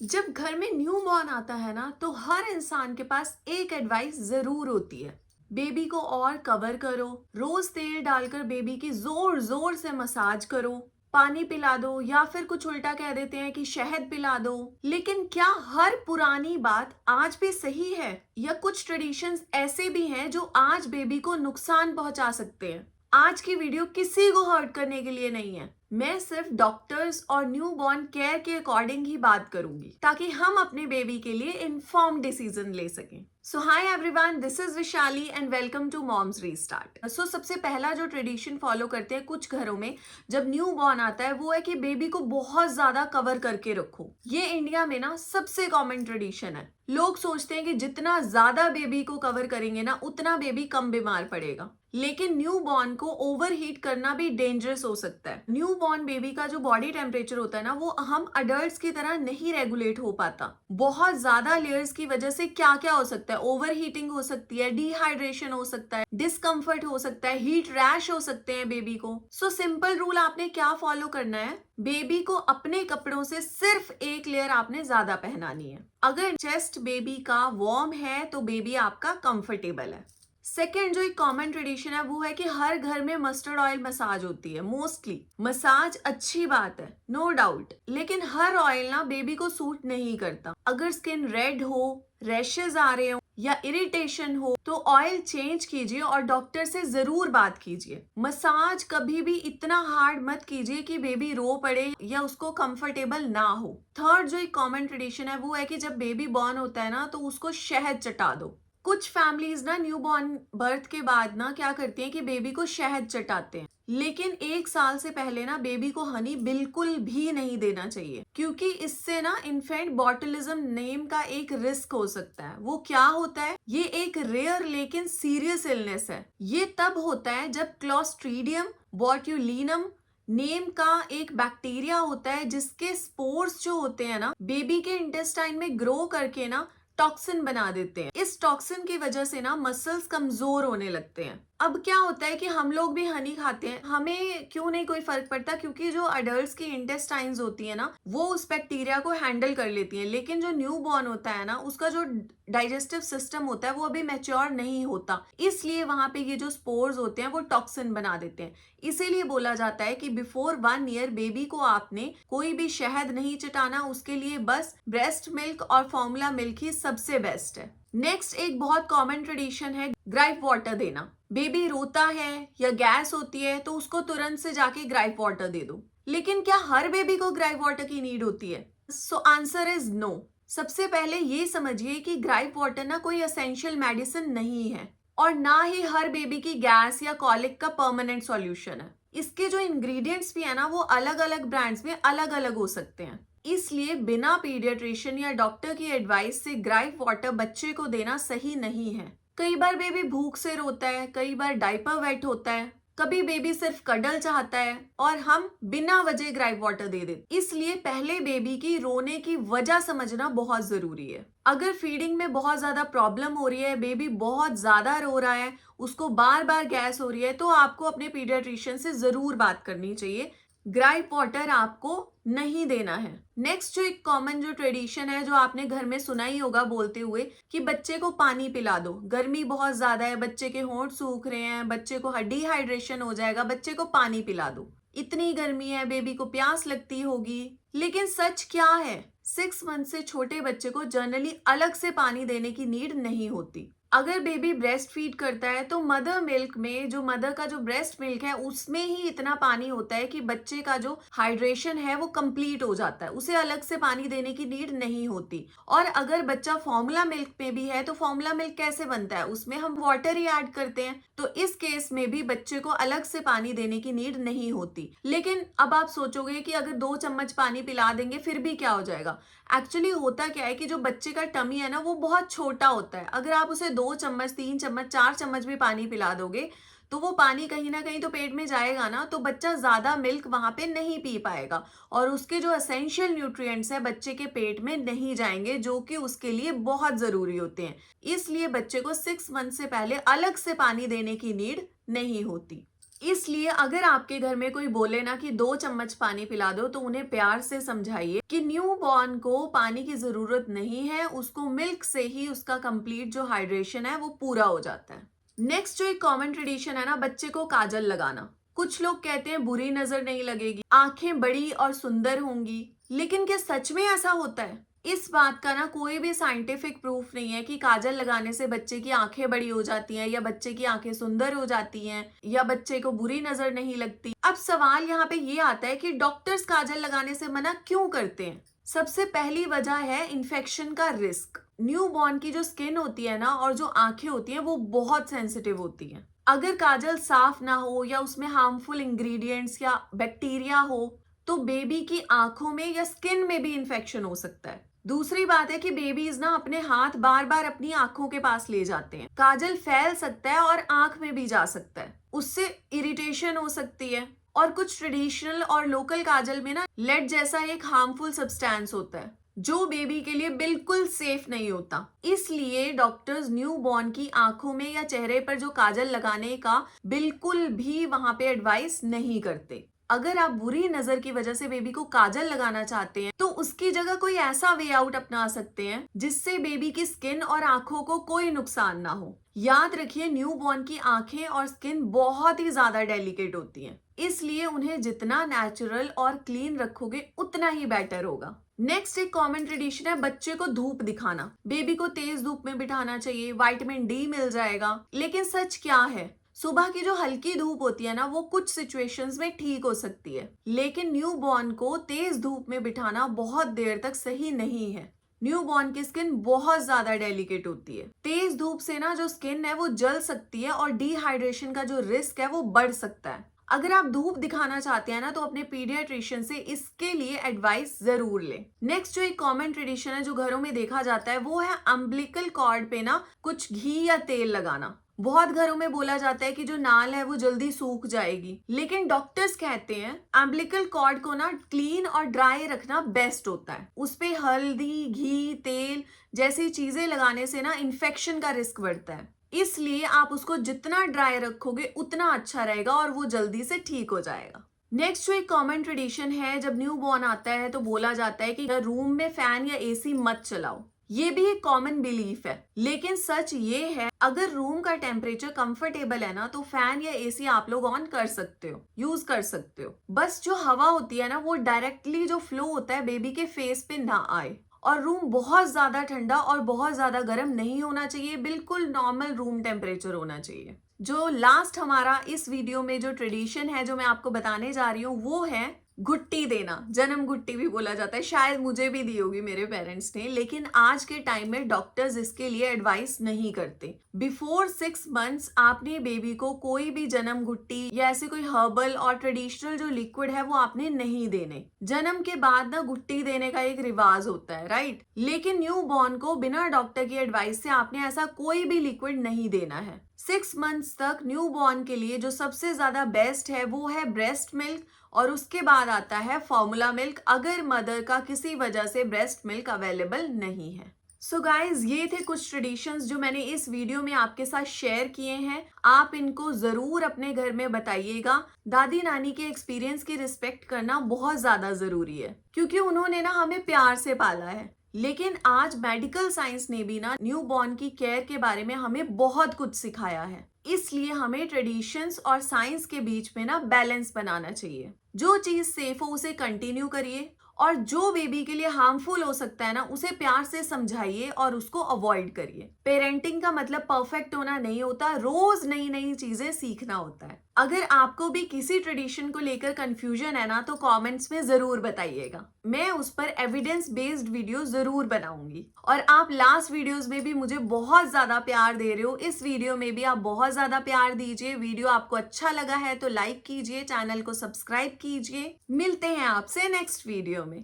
जब घर में न्यू बॉर्न आता है ना तो हर इंसान के पास एक एडवाइस जरूर होती है। बेबी को और कवर करो, रोज तेल डालकर बेबी की जोर जोर से मसाज करो, पानी पिला दो या फिर कुछ उल्टा कह देते हैं कि शहद पिला दो। लेकिन क्या हर पुरानी बात आज भी सही है, या कुछ ट्रेडिशंस ऐसे भी हैं जो आज बेबी को नुकसान पहुंचा सकते हैं? आज की वीडियो किसी को हर्ट करने के लिए नहीं है। मैं सिर्फ डॉक्टर्स और न्यू बॉर्न केयर के अकॉर्डिंग ही बात करूंगी, ताकि हम अपने बेबी के लिए इन्फॉर्म्ड डिसीजन ले सकें। So hi everyone, this is Vishali and welcome to Moms Restart. So सबसे पहला जो ट्रेडिशन फॉलो करते हैं कुछ घरों में जब न्यू बॉर्न आता है, वो है कि बेबी को बहुत ज्यादा कवर करके रखो। ये इंडिया में ना सबसे कॉमन ट्रेडिशन है। लोग सोचते हैं कि जितना ज्यादा बेबी को कवर करेंगे ना, उतना बेबी कम बीमार पड़ेगा। लेकिन न्यू बॉर्न को ओवर हीट करना भी डेंजरस हो सकता है। न्यू बॉर्न बेबी का जो बॉडी टेम्परेचर होता है ना, वो हम अडल्ट्स की तरह नहीं रेगुलेट हो पाता। बहुत ज्यादा लेयर्स की वजह से क्या क्या हो सकता है, ओवर हीटिंग हो सकती है, डिहाइड्रेशन हो सकता है, डिस्कम्फर्ट हो सकता है, हीट रैश हो सकते हैं बेबी को। सो सिंपल रूल आपने क्या फॉलो करना है, बेबी को अपने कपड़ों से सिर्फ एक लेयर आपने ज्यादा पहनानी है। अगर चेस्ट बेबी का वार्म है तो बेबी आपका कंफर्टेबल है। सेकेंड जो एक कॉमन ट्रेडिशन है वो है कि हर घर में मस्टर्ड ऑयल मसाज होती है। मोस्टली मसाज अच्छी बात है, नो डाउट, लेकिन हर ऑयल ना बेबी को सूट नहीं करता। अगर स्किन रेड हो, रैशेज आ रहे हो या इरिटेशन हो तो ऑयल चेंज कीजिए और डॉक्टर से जरूर बात कीजिए। मसाज कभी भी इतना हार्ड मत कीजिए कि बेबी रो पड़े या उसको कंफर्टेबल ना हो। थर्ड जो एक कॉमन ट्रेडिशन है वो है कि जब बेबी बॉर्न होता है ना तो उसको शहद चटा दो। कुछ फैमिलीज ना न्यू बॉर्न बर्थ के बाद ना क्या करती हैं कि बेबी को शहद चटाते हैं, लेकिन 1 साल से पहले ना बेबी को हनी बिल्कुल भी नहीं देना चाहिए, क्योंकि इससे ना इन्फेंट बॉटुलिज्म नेम का एक रिस्क हो सकता है। वो क्या होता है, ये एक रेयर लेकिन सीरियस इलनेस है। ये तब होता है जब क्लोस्ट्रीडियम बॉट्यूलिनम नेम का एक बैक्टीरिया होता है, जिसके स्पोर्स जो होते हैं ना बेबी के इंटेस्टाइन में ग्रो करके ना टॉक्सिन बना देते हैं। इस टॉक्सिन की वजह से ना मसल्स कमजोर होने लगते हैं। अब क्या होता है कि हम लोग भी हनी खाते हैं, हमें क्यों नहीं कोई फर्क पड़ता, क्योंकि जो अडल्ट्स की इंटेस्टाइन्स होती है ना वो उस बैक्टीरिया को हैंडल कर लेती हैं। लेकिन जो न्यू बॉर्न होता है ना, उसका जो डाइजेस्टिव सिस्टम होता है वो अभी मैच्योर नहीं होता, इसलिए वहां पे ये जो स्पोर्स होते हैं वो टॉक्सिन बना देते हैं। इसीलिए बोला जाता है कि बिफोर 1 ईयर बेबी को आपने कोई भी शहद नहीं चटाना, उसके लिए बस ब्रेस्ट मिल्क और फॉर्मूला मिल्क ही सबसे बेस्ट है। नेक्स्ट एक बहुत कॉमन ट्रेडिशन है ग्राइप वाटर देना। बेबी रोता है या गैस होती है तो उसको तुरंत से जाके ग्राइप वाटर दे दो। लेकिन क्या हर बेबी को ग्राइप वाटर की नीड होती है? So answer is no. सबसे पहले ये समझिए कि ग्राइप वाटर ना कोई एसेंशियल मेडिसिन नहीं है, और ना ही हर बेबी की गैस या कॉलिक का परमानेंट सॉल्यूशन है। इसके जो इंग्रेडिएंट्स भी है ना वो अलग अलग ब्रांड्स में अलग अलग हो सकते हैं। इसलिए बिना पीडियाट्रिशियन या डॉक्टर की एडवाइस से ग्राइप वाटर बच्चे को देना सही नहीं है। कई बार बेबी भूख से रोता है, कई बार डायपर वेट होता है, कभी बेबी सिर्फ कडल चाहता है और हम बिना वजह ग्राइप वाटर दे देते। इसलिए पहले बेबी की रोने की वजह समझना बहुत जरूरी है। अगर फीडिंग में बहुत ज्यादा प्रॉब्लम हो रही है, बेबी बहुत ज्यादा रो रहा है, उसको बार बार गैस हो रही है, तो आपको अपने पीडियाट्रिशियन से जरूर बात करनी चाहिए। ग्राइप वाटर आपको नहीं देना है। नेक्स्ट जो एक कॉमन जो ट्रेडिशन है, जो आपने घर में सुना ही होगा बोलते हुए, कि बच्चे को पानी पिला दो। गर्मी बहुत ज्यादा है, बच्चे के होंठ सूख रहे हैं, बच्चे को डिहाइड्रेशन हो जाएगा, बच्चे को पानी पिला दो। इतनी गर्मी है, बेबी को प्यास लगती होगी। लेकिन सच क्या है, 6 मंथ से छोटे बच्चे को जनरली अलग से पानी देने की नीड नहीं होती। अगर बेबी ब्रेस्ट फीड करता है तो मदर मिल्क में, जो मदर का जो ब्रेस्ट मिल्क है, उसमें ही इतना पानी होता है कि बच्चे का जो हाइड्रेशन है वो कंप्लीट हो जाता है, उसे अलग से पानी देने की नीड नहीं होती। और अगर बच्चा फॉर्मूला मिल्क में भी है तो फॉर्मूला मिल्क कैसे बनता है, उसमें हम वाटर ही ऐड करते हैं, तो इस केस में भी बच्चे को अलग से पानी देने की नीड नहीं होती। लेकिन अब आप सोचोगे कि अगर 2 चम्मच पानी पिला देंगे फिर भी क्या हो जाएगा। एक्चुअली होता क्या है कि जो बच्चे का टमी है ना वो बहुत छोटा होता है। अगर आप उसे 2 चम्मच, 3 चम्मच, 4 चम्मच भी पानी पिला दोगे तो वो पानी कहीं ना कहीं तो पेट में जाएगा ना, तो बच्चा ज्यादा मिल्क वहां पे नहीं पी पाएगा और उसके जो एसेंशियल न्यूट्रिएंट्स है बच्चे के पेट में नहीं जाएंगे, जो कि उसके लिए बहुत जरूरी होते हैं। इसलिए बच्चे को 6 मंथ से पहले अलग से पानी देने की नीड नहीं होती। इसलिए अगर आपके घर में कोई बोले ना कि 2 चम्मच पानी पिला दो, तो उन्हें प्यार से समझाइए कि न्यू बॉर्न को पानी की जरूरत नहीं है, उसको मिल्क से ही उसका कंप्लीट जो हाइड्रेशन है वो पूरा हो जाता है। नेक्स्ट जो एक कॉमन ट्रेडिशन है ना, बच्चे को काजल लगाना। कुछ लोग कहते हैं बुरी नजर नहीं लगेगी, आंखें बड़ी और सुंदर होंगी, लेकिन क्या सच में ऐसा होता है? इस बात का ना कोई भी साइंटिफिक प्रूफ नहीं है कि काजल लगाने से बच्चे की आंखें बड़ी हो जाती हैं, या बच्चे की आंखें सुंदर हो जाती हैं, या बच्चे को बुरी नजर नहीं लगती। अब सवाल यहाँ पे ये आता है कि डॉक्टर्स काजल लगाने से मना क्यों करते हैं? सबसे पहली वजह है इन्फेक्शन का रिस्क। न्यू बॉर्न की जो स्किन होती है ना और जो आंखें होती हैं वो बहुत सेंसिटिव होती हैं। अगर काजल साफ ना हो या उसमें हार्मफुल इंग्रेडिएंट्स या बैक्टीरिया हो, तो बेबी की आंखों में या स्किन में भी इन्फेक्शन हो सकता है। दूसरी बात है कि बेबीज ना अपने हाथ बार बार अपनी आंखों के पास ले जाते हैं, काजल फैल सकता है और आंख में भी जा सकता है, उससे इरिटेशन हो सकती है। और कुछ ट्रेडिशनल और लोकल काजल में ना लेड जैसा एक हार्मफुल सब्सटेंस होता है जो बेबी के लिए बिल्कुल सेफ नहीं होता। इसलिए डॉक्टर्स न्यू बॉर्न की आंखों में या चेहरे पर जो काजल लगाने का बिल्कुल भी वहां पे एडवाइस नहीं करते। अगर आप बुरी नजर की वजह से बेबी को काजल लगाना चाहते हैं, तो उसकी जगह कोई ऐसा वे आउट अपना सकते हैं जिससे बेबी की स्किन और आंखों को कोई नुकसान ना हो। याद रखिए, न्यू बॉर्न की आंखें और स्किन बहुत ही ज्यादा डेलिकेट होती हैं, इसलिए उन्हें जितना नेचुरल और क्लीन रखोगे उतना ही बेटर होगा। नेक्स्ट एक कॉमन ट्रेडिशन है बच्चे को धूप दिखाना। बेबी को तेज धूप में बिठाना चाहिए, विटामिन डी मिल जाएगा। लेकिन सच क्या है? सुबह की जो हल्की धूप होती है ना वो कुछ सिचुएशंस में ठीक हो सकती है, लेकिन न्यू बॉर्न को तेज धूप में बिठाना बहुत देर तक सही नहीं है। न्यू बॉर्न की स्किन बहुत ज्यादा डेलिकेट होती है। तेज धूप से ना जो स्किन है वो जल सकती है और डिहाइड्रेशन का जो रिस्क है वो बढ़ सकता है। अगर आप धूप दिखाना चाहते हैं ना तो अपने पीडियाट्रिशियन से इसके लिए एडवाइस जरूर लें। नेक्स्ट जो एक कॉमन ट्रेडिशन है जो घरों में देखा जाता है वो है अम्बिलिकल कॉर्ड पे ना कुछ घी या तेल लगाना। बहुत घरों में बोला जाता है कि जो नाल है वो जल्दी सूख जाएगी, लेकिन डॉक्टर्स कहते हैं अम्बिलिकल कॉर्ड को ना क्लीन और ड्राई रखना बेस्ट होता है। उस पे हल्दी, घी, तेल जैसी चीजें लगाने से ना इन्फेक्शन का रिस्क बढ़ता है, इसलिए आप उसको जितना ड्राई रखोगे उतना अच्छा रहेगा और वो जल्दी से ठीक हो जाएगा। नेक्स्ट जो एक कॉमन ट्रेडिशन है, जब न्यू बॉर्न आता है तो बोला जाता है कि रूम में फैन या एसी मत चलाओ। ये भी एक कॉमन बिलीफ है, लेकिन सच ये है अगर रूम का टेम्परेचर कंफर्टेबल है ना तो फैन या एसी आप लोग ऑन कर सकते हो, यूज कर सकते हो। बस जो हवा होती है ना वो डायरेक्टली जो फ्लो होता है बेबी के फेस पे ना आए। और रूम बहुत ज्यादा ठंडा और बहुत ज्यादा गर्म नहीं होना चाहिए, बिल्कुल नॉर्मल रूम टेम्परेचर होना चाहिए। जो लास्ट हमारा इस वीडियो में जो ट्रेडिशन है जो मैं आपको बताने जा रही हूँ वो है गुट्टी देना। जन्म गुट्टी भी बोला जाता है, शायद मुझे भी दी होगी मेरे पेरेंट्स ने, लेकिन आज के टाइम में डॉक्टर्स इसके लिए एडवाइस नहीं करते। बिफोर 6 मंथ्स आपने बेबी को कोई भी जन्म गुट्टी या ऐसे कोई हर्बल और ट्रेडिशनल जो लिक्विड है वो आपने नहीं देने। जन्म के बाद ना गुट्टी देने का एक रिवाज होता है, राइट? लेकिन न्यू बॉर्न को बिना डॉक्टर की एडवाइस से आपने ऐसा कोई भी लिक्विड नहीं देना है। 6 मंथ्स तक न्यू बॉर्न के लिए जो सबसे ज्यादा बेस्ट है वो है ब्रेस्ट मिल्क, और उसके बाद आता है फॉर्मूला मिल्क, अगर मदर का किसी वजह से ब्रेस्ट मिल्क अवेलेबल नहीं है। सो गाइज, ये थे कुछ ट्रेडिशंस जो मैंने इस वीडियो में आपके साथ शेयर किए हैं। आप इनको जरूर अपने घर में बताइएगा। दादी नानी के एक्सपीरियंस की रिस्पेक्ट करना बहुत ज्यादा जरूरी है, क्योंकि उन्होंने ना हमें प्यार से पाला है। लेकिन आज मेडिकल साइंस ने भी ना न्यू बॉर्न की केयर के बारे में हमें बहुत कुछ सिखाया है, इसलिए हमें ट्रेडिशंस और साइंस के बीच में ना बैलेंस बनाना चाहिए। जो चीज सेफ हो उसे कंटिन्यू करिए, और जो बेबी के लिए हार्मफुल हो सकता है ना उसे प्यार से समझाइए और उसको अवॉइड करिए। पेरेंटिंग का मतलब परफेक्ट होना नहीं होता, रोज नई नई चीजें सीखना होता है। अगर आपको भी किसी ट्रेडिशन को लेकर कंफ्यूजन है ना तो कमेंट्स में जरूर बताइएगा, मैं उस पर एविडेंस बेस्ड वीडियो जरूर बनाऊंगी। और आप लास्ट वीडियोस में भी मुझे बहुत ज्यादा प्यार दे रहे हो, इस वीडियो में भी आप बहुत ज्यादा प्यार दीजिए। वीडियो आपको अच्छा लगा है तो लाइक कीजिए, चैनल को सब्सक्राइब कीजिए। मिलते हैं आपसे नेक्स्ट वीडियो में।